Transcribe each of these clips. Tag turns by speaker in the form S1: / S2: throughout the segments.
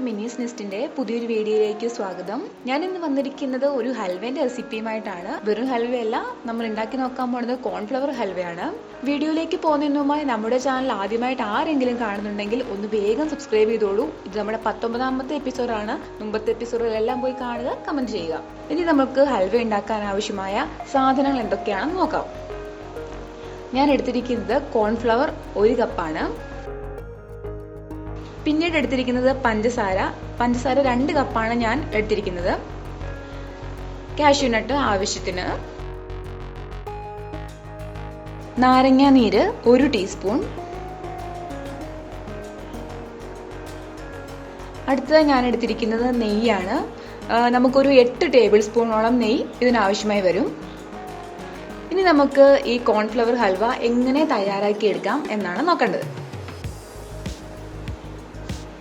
S1: മിനീസ് നെസ്റ്റിന്റെ പുതിയൊരു വീഡിയോയിലേക്ക് സ്വാഗതം. ഞാൻ ഇന്ന് വന്നിരിക്കുന്നത് ഒരു ഹൽവേന്റെ റെസിപ്പിയുമായിട്ടാണ്. വെറും ഹൽവയല്ല, നമ്മൾ ഉണ്ടാക്കി നോക്കാൻ പോകുന്നത് കോൺഫ്ലവർ ഹൽവയാണ്. വീഡിയോയിലേക്ക് പോകുന്നതിന് മുമ്പായി നമ്മുടെ ചാനൽ ആദ്യമായിട്ട് ആരെങ്കിലും കാണുന്നുണ്ടെങ്കിൽ ഒന്ന് വേഗം സബ്സ്ക്രൈബ് ചെയ്തോളൂ. ഇത് നമ്മുടെ 19ാമത്തെ എപ്പിസോഡാണ്. മുമ്പത്തെ എപ്പിസോഡുകളെല്ലാം പോയി കാണുക, കമന്റ് ചെയ്യുക. ഇനി നമുക്ക് ഹൽവ ഉണ്ടാക്കാൻ ആവശ്യമായ സാധനങ്ങൾ എന്തൊക്കെയാണെന്ന് നോക്കാം. ഞാൻ എടുത്തിരിക്കുന്നത് കോൺഫ്ലവർ 1 കപ്പാണ്. പിന്നീട് എടുത്തിരിക്കുന്നത് പഞ്ചസാര 2 കപ്പാണ് ഞാൻ എടുത്തിരിക്കുന്നത്. കാഷ്യൂ നട്ട് ആവശ്യത്തിന്, നാരങ്ങ നീര് 1 ടീസ്പൂൺ. അടുത്തത് ഞാൻ എടുത്തിരിക്കുന്നത് നെയ്യാണ്. നമുക്കൊരു 8 ടേബിൾ സ്പൂണോളം നെയ്യ് ഇതിനാവശ്യമായി വരും. ഇനി നമുക്ക് ഈ കോൺഫ്ലവർ ഹൽവ എങ്ങനെ തയ്യാറാക്കി എടുക്കാം എന്നാണ് നോക്കേണ്ടത്.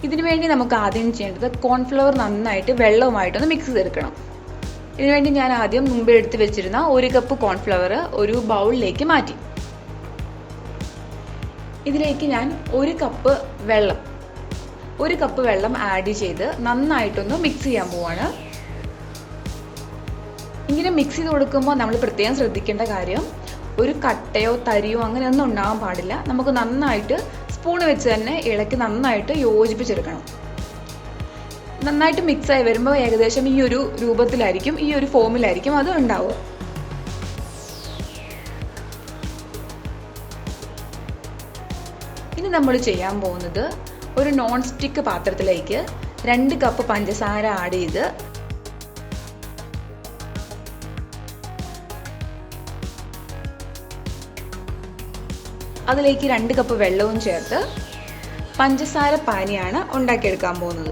S1: ഇതിനു വേണ്ടി നമുക്ക് ആദ്യം ചെയ്യേണ്ടത് കോൺഫ്ലവർ നന്നായിട്ട് വെള്ളവുമായിട്ടൊന്ന് മിക്സ് ചെയ്തെടുക്കണം. ഇതിനുവേണ്ടി ഞാൻ ആദ്യം മുമ്പ് എടുത്ത് വെച്ചിരുന്ന 1 കപ്പ് കോൺഫ്ലവർ ഒരു ബൗളിലേക്ക് മാറ്റി. ഇതിലേക്ക് ഞാൻ 1 കപ്പ് വെള്ളം ആഡ് ചെയ്ത് നന്നായിട്ടൊന്ന് മിക്സ് ചെയ്യാൻ പോവാണ്. ഇങ്ങനെ മിക്സ് ചെയ്ത് കൊടുക്കുമ്പോൾ നമ്മൾ പ്രത്യേകം ശ്രദ്ധിക്കേണ്ട കാര്യം, ഒരു കട്ടയോ തരിയോ അങ്ങനെ ഒന്നും ഉണ്ടാകാൻ പാടില്ല. നമുക്ക് നന്നായിട്ട് സ്പൂണ് വെച്ച് തന്നെ ഇളക്കി നന്നായിട്ട് യോജിപ്പിച്ചെടുക്കണം. നന്നായിട്ട് മിക്സ് ആയി വരുമ്പോൾ ഏകദേശം ഈ ഒരു രൂപത്തിലായിരിക്കും, ഈ ഒരു ഫോമിലായിരിക്കും അത് ഉണ്ടാവുക. ഇനി നമ്മൾ ചെയ്യാൻ പോകുന്നത്, ഒരു നോൺ സ്റ്റിക്ക് പാത്രത്തിലേക്ക് 2 കപ്പ് പഞ്ചസാര ആഡ് ചെയ്ത് അതിലേക്ക് 2 കപ്പ് വെള്ളവും ചേർത്ത് പഞ്ചസാര പാനിയാണ് ഉണ്ടാക്കിയെടുക്കാൻ പോകുന്നത്.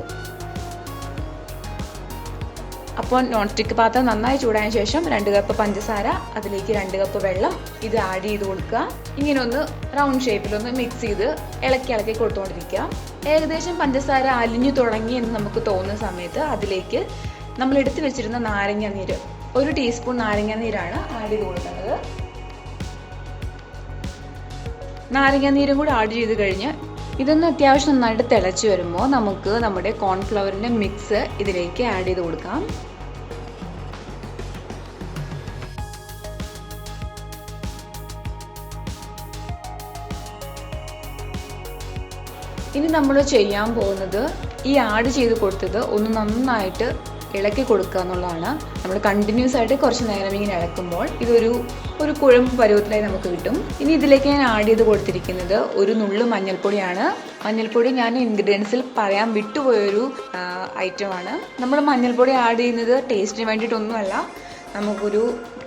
S1: അപ്പോൾ നോൺ സ്റ്റിക്ക് പാത്രം നന്നായി ചൂടായ ശേഷം 2 കപ്പ് പഞ്ചസാര, അതിലേക്ക് 2 കപ്പ് വെള്ളം ഇത് ആഡ് ചെയ്ത് കൊടുക്കുക. ഇങ്ങനെ ഒന്ന് റൗണ്ട് ഷേപ്പിലൊന്ന് മിക്സ് ചെയ്ത് ഇളക്കി കൊടുത്തുകൊണ്ടിരിക്കുക. ഏകദേശം പഞ്ചസാര അലിഞ്ഞു തുടങ്ങി എന്ന് നമുക്ക് തോന്നുന്ന സമയത്ത് അതിലേക്ക് നമ്മൾ എടുത്തു വെച്ചിരുന്ന നാരങ്ങ നീര്, 1 ടീസ്പൂൺ നാരങ്ങ നീരാണ് ആഡ് ചെയ്ത് കൊടുക്കുന്നത്. നാരങ്ങ നീരും കൂടി ആഡ് ചെയ്ത് കഴിഞ്ഞ് ഇതൊന്ന് അത്യാവശ്യം നന്നായിട്ട് തിളച്ച് വരുമ്പോൾ നമുക്ക് നമ്മുടെ കോൺഫ്ലവറിന്റെ മിക്സ് ഇതിലേക്ക് ആഡ് ചെയ്ത് കൊടുക്കാം. ഇനി നമ്മൾ ചെയ്യാൻ പോകുന്നത്, ഈ ആഡ് ചെയ്ത് കൊടുത്തത് ഒന്ന് നന്നായിട്ട് ഇളക്കി കൊടുക്കുക എന്നുള്ളതാണ്. നമ്മൾ കണ്ടിന്യൂസ് ആയിട്ട് കുറച്ച് നേരം ഇങ്ങനെ ഇളക്കുമ്പോൾ ഇതൊരു കുഴമ്പ് പരുവത്തിലായി നമുക്ക് കിട്ടും. ഇനി ഇതിലേക്ക് ഞാൻ ആഡ് ചെയ്ത് കൊടുത്തിരിക്കുന്നത് ഒരു നുള്ളു മഞ്ഞൾപ്പൊടിയാണ്. മഞ്ഞൾപ്പൊടി ഞാൻ ഇൻഗ്രീഡിയൻസിൽ പറയാൻ വിട്ടുപോയൊരു ഐറ്റമാണ്. നമ്മൾ മഞ്ഞൾപ്പൊടി ആഡ് ചെയ്യുന്നത് ടേസ്റ്റിന് വേണ്ടിയിട്ടൊന്നുമല്ല, നമുക്കൊരു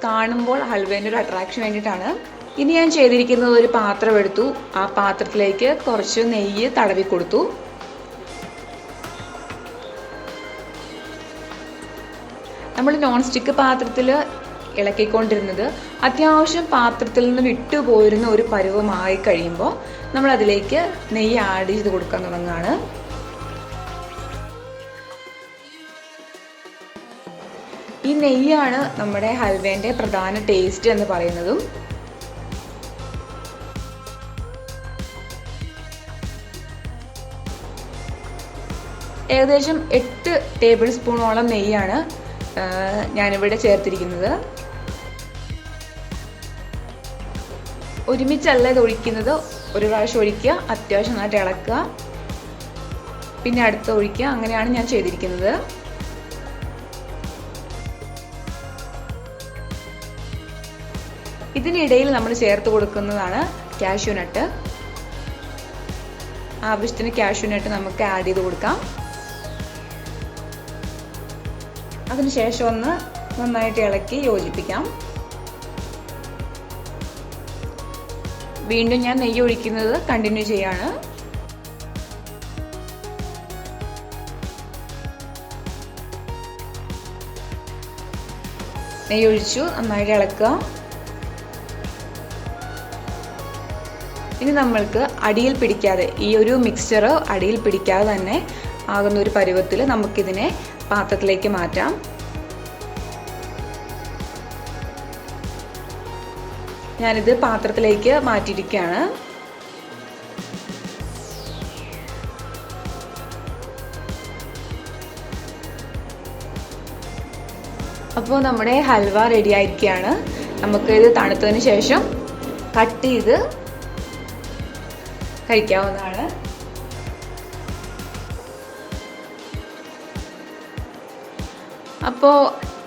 S1: കാണുമ്പോൾ ഹൽവേൻ്റെ ഒരു അട്രാക്ഷൻ വേണ്ടിയിട്ടാണ്. ഇനി ഞാൻ ചെയ്തിരിക്കുന്നത്, ഒരു പാത്രം എടുത്തു, ആ പാത്രത്തിലേക്ക് കുറച്ച് നെയ്യ് തടവി കൊടുത്തു. നമ്മൾ നോൺ സ്റ്റിക്ക് പാത്രത്തിൽ ഇളക്കിക്കൊണ്ടിരുന്നത് അത്യാവശ്യം പാത്രത്തിൽ നിന്ന് വിട്ടുപോയിരുന്ന ഒരു പരുവമായി കഴിയുമ്പോൾ നമ്മൾ അതിലേക്ക് നെയ്യ് ആഡ് ചെയ്ത് കൊടുക്കാൻ തുടങ്ങുകയാണ്. ഈ നെയ്യാണ് നമ്മുടെ ഹൽവേൻ്റെ പ്രധാന ടേസ്റ്റ് എന്ന് പറയുന്നതും. ഏകദേശം 8 ടേബിൾ സ്പൂണോളം നെയ്യാണ് ഞാനിവിടെ ചേർത്തിരിക്കുന്നത്. ഒരുമിച്ചല്ല ഇത് ഒഴിക്കുന്നത്, ഒരു പ്രാവശ്യം ഒഴിക്കുക, അത്യാവശ്യം നന്നായിട്ട് ഇളക്കുക, പിന്നെ അടുത്ത ഒഴിക്കുക, അങ്ങനെയാണ് ഞാൻ ചെയ്തിരിക്കുന്നത്. ഇതിനിടയിൽ നമ്മൾ ചേർത്ത് കൊടുക്കുന്നതാണ് കാഷ്യൂ നട്ട്. ആവശ്യത്തിന് കാഷ്യൂ നട്ട് നമുക്ക് ആഡ് ചെയ്ത് കൊടുക്കാം. അതിനുശേഷം ഒന്ന് നന്നായിട്ട് ഇളക്കി യോജിപ്പിക്കാം. വീണ്ടും ഞാൻ നെയ്യ് ഒഴിക്കുന്നത് കണ്ടിന്യൂ ചെയ്യാണ്. നെയ്യ് ഒഴിച്ചു നന്നായിട്ട് ഇളക്കുക. ഇനി നമ്മൾക്ക് അടിയിൽ പിടിക്കാതെ, ഈ ഒരു മിക്സ്ചർ അടിയിൽ പിടിക്കാതെ തന്നെ ആകുന്ന ഒരു പരുവത്തിൽ നമുക്കിതിനെ പാത്രത്തിലേക്ക് മാറ്റാം. ഞാനിത് പാത്രത്തിലേക്ക് മാറ്റിയിരിക്കുകയാണ്. അപ്പോൾ നമ്മുടെ ഹൽവ റെഡി ആയിരിക്കുകയാണ്. നമുക്ക് ഇത് തണുത്തതിന് ശേഷം കട്ട് ചെയ്ത് കഴിക്കാവുന്നതാണ്. അപ്പോൾ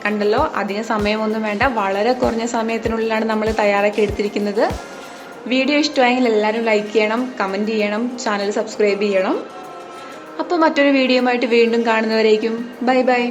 S1: കണ്ടല്ലോ, അധികം സമയമൊന്നും വേണ്ട, വളരെ കുറഞ്ഞ സമയത്തിനുള്ളിലാണ് നമ്മൾ തയ്യാറാക്കി എടുത്തിരിക്കുന്നത്. വീഡിയോ ഇഷ്ടമായെങ്കിൽ എല്ലാവരും ലൈക്ക് ചെയ്യണം, കമൻറ്റ് ചെയ്യണം, ചാനൽ സബ്സ്ക്രൈബ് ചെയ്യണം. അപ്പോൾ മറ്റൊരു വീഡിയോയുമായിട്ട് വീണ്ടും കാണുന്നവരേക്കും ബൈ ബൈ.